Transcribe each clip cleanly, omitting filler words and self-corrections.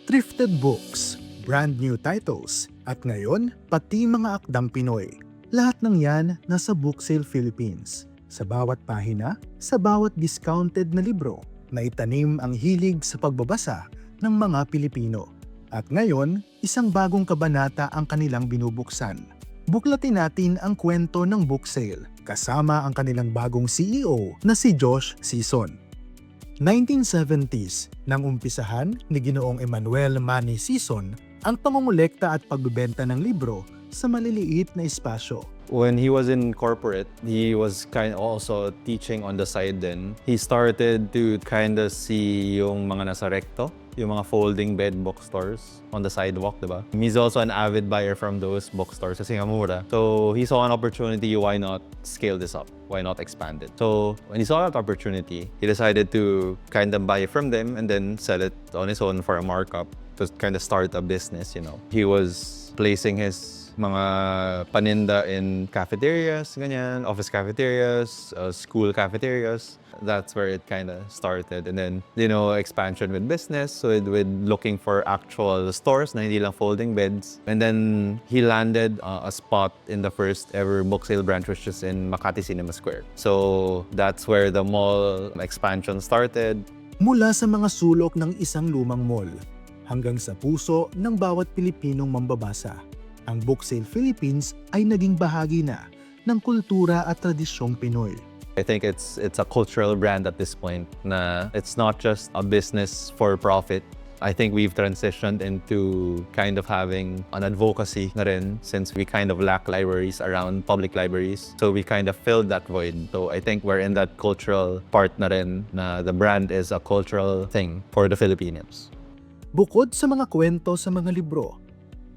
thrifted books, brand new titles, at ngayon, pati mga akdang Pinoy. Lahat ng yan nasa Booksale Philippines. Sa bawat pahina, sa bawat discounted na libro, naitanim ang hilig sa pagbabasa ng mga Pilipino. At ngayon, isang bagong kabanata ang kanilang binubuksan. Buklatin natin ang kwento ng Booksale, kasama ang kanilang bagong CEO na si Josh Sison. 1970s nang umpisahan ni Ginoong Emmanuel Manny Sison ang pangongolekta at pagbebenta ng libro sa maliliit na espasyo. When he was in corporate, he was kind of also teaching on the side then. He started to kind of see yung mga nasa recto, yung mga folding bed bookstores on the sidewalk, diba? He's also an avid buyer from those bookstores kasi nga mura. So he saw an opportunity, why not scale this up? Why not expand it? So when he saw that opportunity, he decided to kind of buy from them and then sell it on his own for a markup to kind of start a business, you know. He was placing his mga paninda in cafeterias, ganyan, office cafeterias, school cafeterias. That's where it kind of started. And then, you know, expansion with business, so with looking for actual stores na hindi lang folding beds. And then he landed a spot in the first ever Booksale branch, which is in Makati Cinema Square. So that's where the mall expansion started. Mula sa mga sulok ng isang lumang mall hanggang sa puso ng bawat Pilipinong mambabasa, ang Booksale Philippines ay naging bahagi na ng kultura at tradisyong Pinoy. I think it's a cultural brand at this point na it's not just a business for profit. I think we've transitioned into kind of having an advocacy na rin since we kind of lack libraries around public libraries. So we kind of filled that void. So I think we're in that cultural part na rin na the brand is a cultural thing for the Filipinos. Bukod sa mga kwento sa mga libro,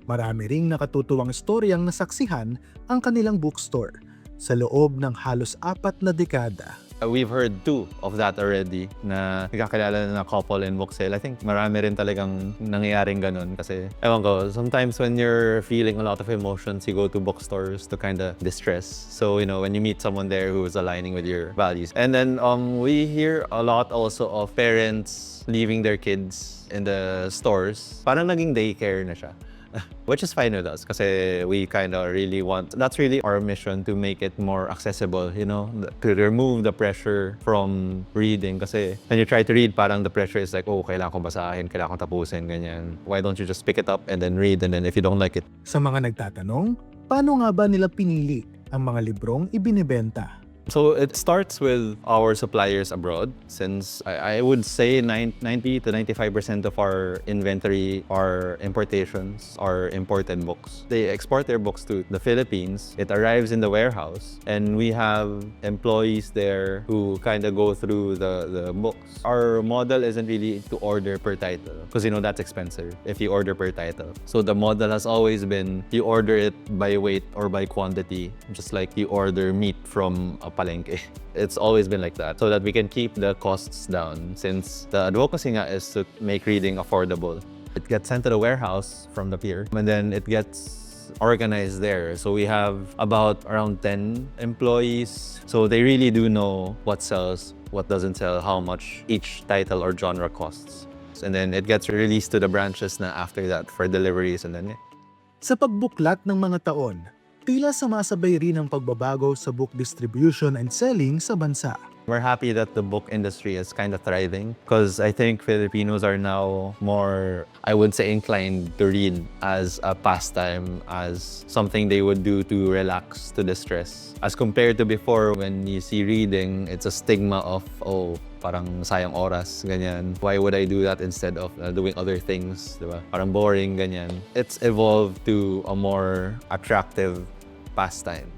marami ring nakatutuwang storyang nasaksihan ang kanilang bookstore sa loob ng halos 4 na dekada. We've heard 2 of that already na nagkakilala na couple in Booksale. I think marami rin talagang nangyayaring ganun kasi, ewan ko, sometimes when you're feeling a lot of emotions, you go to bookstores to kind of distress. So, you know, when you meet someone there who is aligning with your values. And then we hear a lot also of parents leaving their kids in the stores. Parang naging daycare na siya. Which is fine with us kasi we kind of really want, that's really our mission, to make it more accessible, you know, to remove the pressure from reading kasi when you try to read, parang the pressure is like, oh, kailangan kong basahin, kailangan kong tapusin, ganyan. Why don't you just pick it up and then read, and then if you don't like it? Sa mga nagtatanong, paano nga ba nila pinili ang mga librong ibinebenta? So it starts with our suppliers abroad, since I would say 90 to 95% of our inventory, our importations, are imported books. They export their books to the Philippines. It arrives in the warehouse, and we have employees there who kind of go through the books. Our model isn't really to order per title, because you know that's expensive if you order per title. So the model has always been you order it by weight or by quantity, just like you order meat from a palengke. It's always been like that, so that we can keep the costs down, since the advocacy nga is to make reading affordable. It gets sent to the warehouse from the pier, and then it gets organized there. So we have about around 10 employees, so they really do know what sells, what doesn't sell, how much each title or genre costs. And then it gets released to the branches na after that for deliveries, and then Sa pagbuklat ng mga taon, tila sumasabay rin ang pagbabago sa book distribution and selling sa bansa. we're happy that the book industry is kind of thriving, because I think Filipinos are now more, I would say, inclined to read as a pastime, as something they would do to relax, to distress. As compared to before, when you see reading, it's a stigma of, oh, parang sayang oras, ganyan. Why would I do that instead of doing other things, diba? Parang boring, ganyan. It's evolved to a more attractive pastime.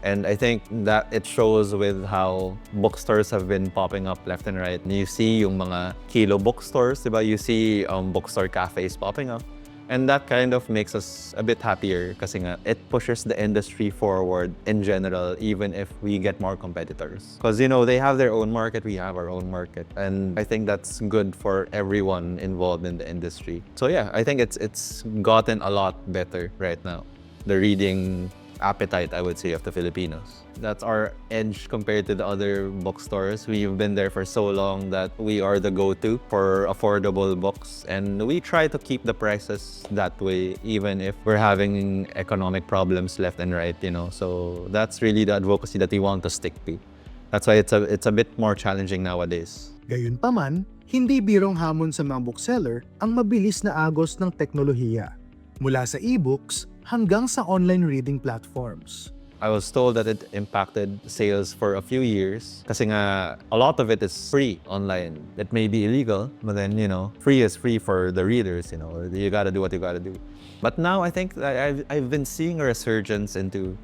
And I think that it shows with how bookstores have been popping up left and right. You see yung mga kilo bookstores, diba? You see bookstore cafes popping up. And that kind of makes us a bit happier kasi nga it pushes the industry forward in general, even if we get more competitors. Because, you know, they have their own market, we have our own market. And I think that's good for everyone involved in the industry. So yeah, I think it's gotten a lot better right now. The reading appetite, I would say, of the Filipinos. That's our edge compared to the other bookstores. We've been there for so long that we are the go-to for affordable books, and we try to keep the prices that way even if we're having economic problems left and right, you know. So that's really the advocacy that we want to stick to. That's why it's a bit more challenging nowadays. Gayunpaman, hindi birong hamon sa mga bookseller ang mabilis na agos ng teknolohiya, mula sa e-books hanggang sa online reading platforms. I was told that it impacted sales for a few years kasi nga a lot of it is free online. It may be illegal, but then, you know, free is free for the readers, you know. You gotta do what you gotta do. But now I think that I've been seeing a resurgence into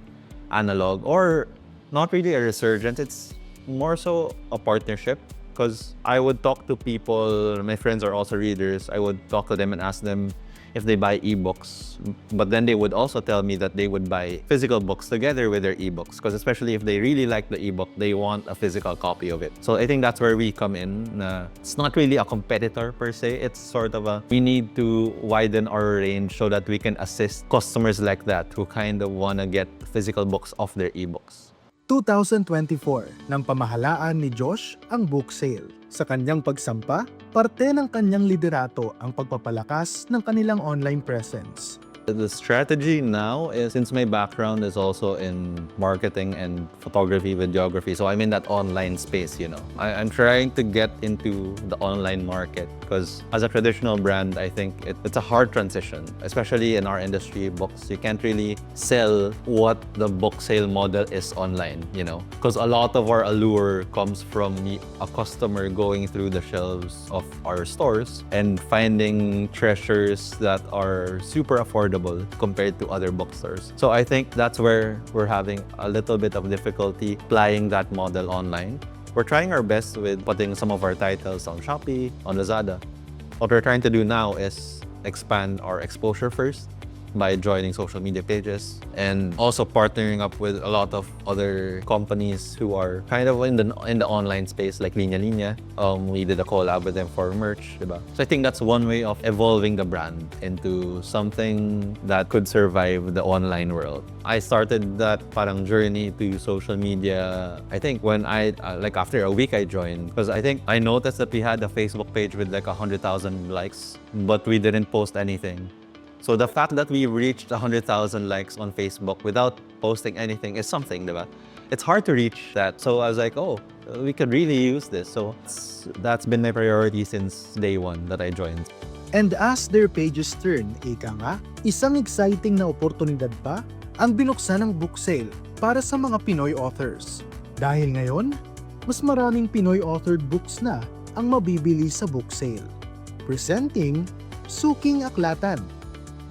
analog, or not really a resurgence, it's more so a partnership. Because I would talk to people, my friends are also readers, I would talk to them and ask them if they buy ebooks, but then they would also tell me that they would buy physical books together with their ebooks, because especially if they really like the ebook, they want a physical copy of it. So I think that's where we come in. It's not really a competitor per se, it's sort of we need to widen our range so that we can assist customers like that who kind of want to get physical books off their ebooks. 2024 nang pamahalaan ni Josh ang Booksale. Sa kanyang pagsampa, parte ng kanyang liderato ang pagpapalakas ng kanilang online presence. The strategy now is, since my background is also in marketing and photography, videography, so I'm in that online space, you know. I'm trying to get into the online market because as a traditional brand, I think it's a hard transition, especially in our industry, books. You can't really sell what the book sale model is online, you know, because a lot of our allure comes from a customer going through the shelves of our stores and finding treasures that are super affordable compared to other bookstores. So I think that's where we're having a little bit of difficulty applying that model online. We're trying our best with putting some of our titles on Shopee, on Lazada. What we're trying to do now is expand our exposure first by joining social media pages and also partnering up with a lot of other companies who are kind of in the online space, like Linya Linya. We did a collab with them for merch, diba? So I think that's one way of evolving the brand into something that could survive the online world. I started that parang journey to social media, I think when like after a week I joined, because I think I noticed that we had a Facebook page with like 100,000 likes, but we didn't post anything. So the fact that we reached 100,000 likes on Facebook without posting anything is something, diba? It's hard to reach that. So I was like, oh, we could really use this. So that's been my priority since day one that I joined. And as their pages turn, ika nga, isang exciting na oportunidad pa ang binuksan ng Booksale para sa mga Pinoy authors. Dahil ngayon, mas maraming Pinoy-authored books na ang mabibili sa Booksale. Presenting Suking Aklatan.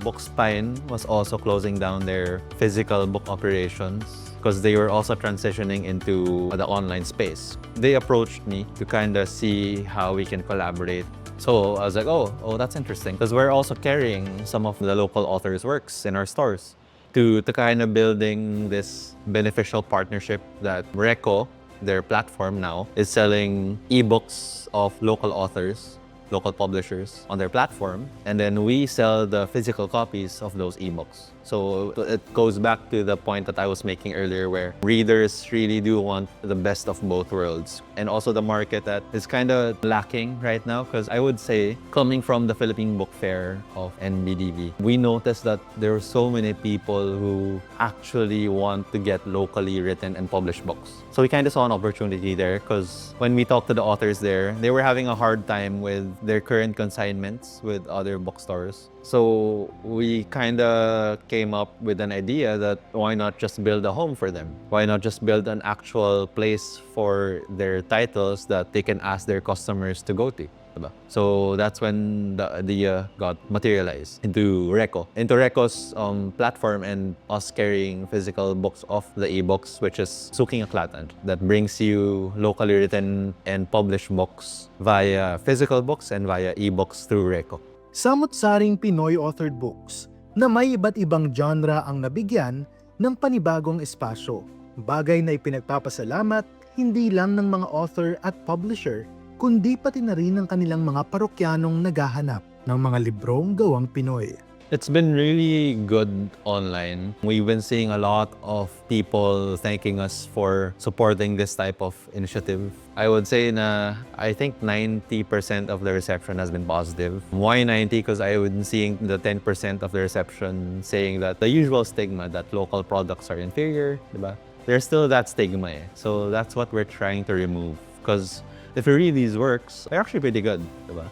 Bookspine was also closing down their physical book operations because they were also transitioning into the online space. They approached me to kind of see how we can collaborate. So I was like, oh, that's interesting, because we're also carrying some of the local authors' works in our stores to kind of building this beneficial partnership that Reco, their platform now, is selling ebooks of local authors, local publishers on their platform, and then we sell the physical copies of those ebooks. So it goes back to the point that I was making earlier, where readers really do want the best of both worlds, and also the market that is kind of lacking right now, because I would say, coming from the Philippine Book Fair of NBDV, we noticed that there are so many people who actually want to get locally written and published books. So we kind of saw an opportunity there, because when we talked to the authors there, they were having a hard time with their current consignments with other bookstores. So we kind of came up with an idea that why not just build a home for them? Why not just build an actual place for their titles that they can ask their customers to go to? Diba? So that's when the idea got materialized into Reco. Into Reco's platform, and us carrying physical books of the ebooks, which is Suking Aklat, that brings you locally written and published books via physical books and via ebooks through Reco. Samot-saring Pinoy-authored books na may iba't ibang genre ang nabigyan ng panibagong espasyo. Bagay na ipinagpapasalamat hindi lang ng mga author at publisher, kundi pati na rin ng kanilang mga parokyanong naghahanap ng mga librong gawang Pinoy. It's been really good online. We've been seeing a lot of people thanking us for supporting this type of initiative. I would say I think 90% of the reception has been positive. Why 90? Because I was seeing the 10% of the reception saying that the usual stigma that local products are inferior, diba? There's still that stigma eh. So that's what we're trying to remove. Because if you read these works, they're actually pretty good, diba?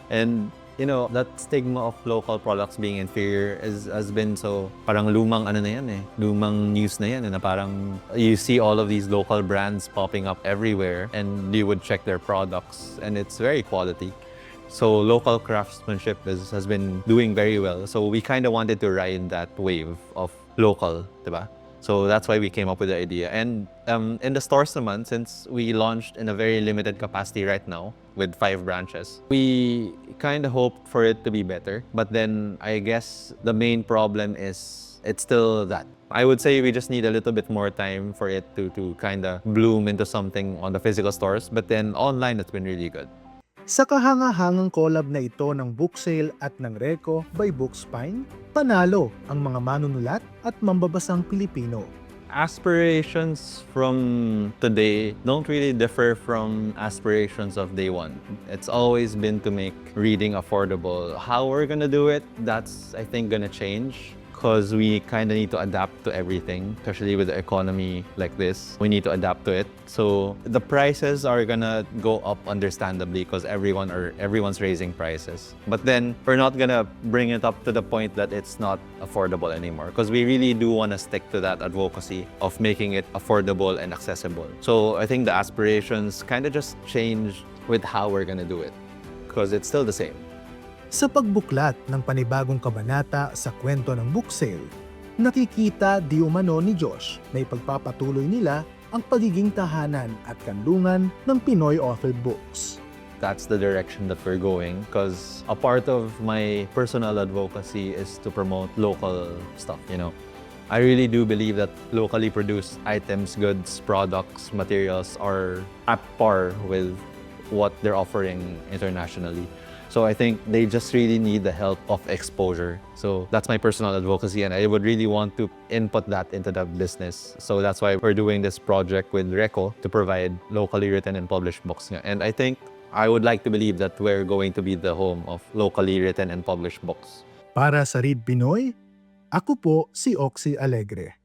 And you know, that stigma of local products being inferior has been so, parang lumang ano na yan eh, lumang news na yan eh, na parang you see all of these local brands popping up everywhere and you would check their products and it's very quality. So local craftsmanship has been doing very well. So we kind of wanted to ride that wave of local, diba? So that's why we came up with the idea. And in the stores naman, since we launched in a very limited capacity right now with 5 branches, we kind of hoped for it to be better. But then I guess the main problem is it's still that. I would say we just need a little bit more time for it to kind of bloom into something on the physical stores. But then online, it's been really good. Sa kahanga-hangang collab na ito ng Booksale at ng Reco by Bookspine, panalo ang mga manunulat at mambabasang Pilipino. Aspirations from today don't really differ from aspirations of day one. It's always been to make reading affordable. How we're gonna do it, that's I think gonna change. Because we kind of need to adapt to everything, especially with the economy like this. We need to adapt to it. So the prices are gonna go up understandably because everyone's raising prices. But then we're not gonna bring it up to the point that it's not affordable anymore. Because we really do want to stick to that advocacy of making it affordable and accessible. So I think the aspirations kind of just change with how we're gonna do it. Because it's still the same. Sa pagbuklat ng panibagong kabanata sa kwento ng Booksale, nakikita di umano ni Josh na ipagpapatuloy nila ang pagiging tahanan at kanlungan ng Pinoy authored books. That's the direction that we're going because a part of my personal advocacy is to promote local stuff, you know. I really do believe that locally produced items, goods, products, materials are at par with what they're offering internationally. So I think they just really need the help of exposure. So that's my personal advocacy and I would really want to input that into the business. So that's why we're doing this project with Reco to provide locally written and published books. And I think I would like to believe that we're going to be the home of locally written and published books. Para sa Read Pinoy, ako po si Oxy Alegre.